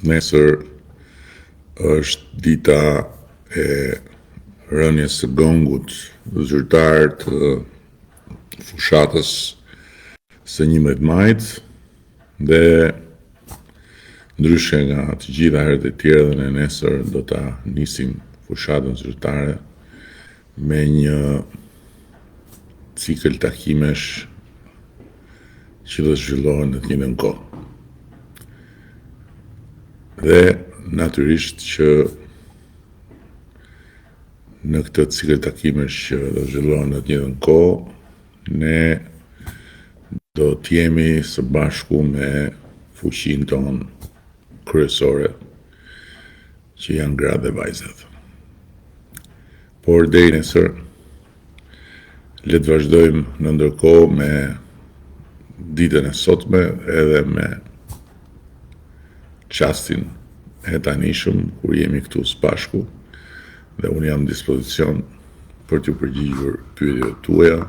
Nesër është dita e rënies së gongut zyrtar të fushatës së 11 majit dhe ndryshe nga të gjitha herët e tjera dhe ne nesër do ta nisim fushatën zyrtare me një cikël takimesh që do të zhvillohen në të njëjtën kohë. Dhe natyrisht që në këtë cikël takimesh që do zhvillohen në të njëjtën kohë, ne do të jemi së bashku me fuqinë tonë kryesore, që janë gratë dhe vajzat. Por deri nesër, le të vazhdojmë në ndërkohë me ditën e sotme edhe me çastin e tanishëm kur jemi këtu së bashku dhe unë jam në dispozicion për t'ju përgjigjur pyetjeve tuaja.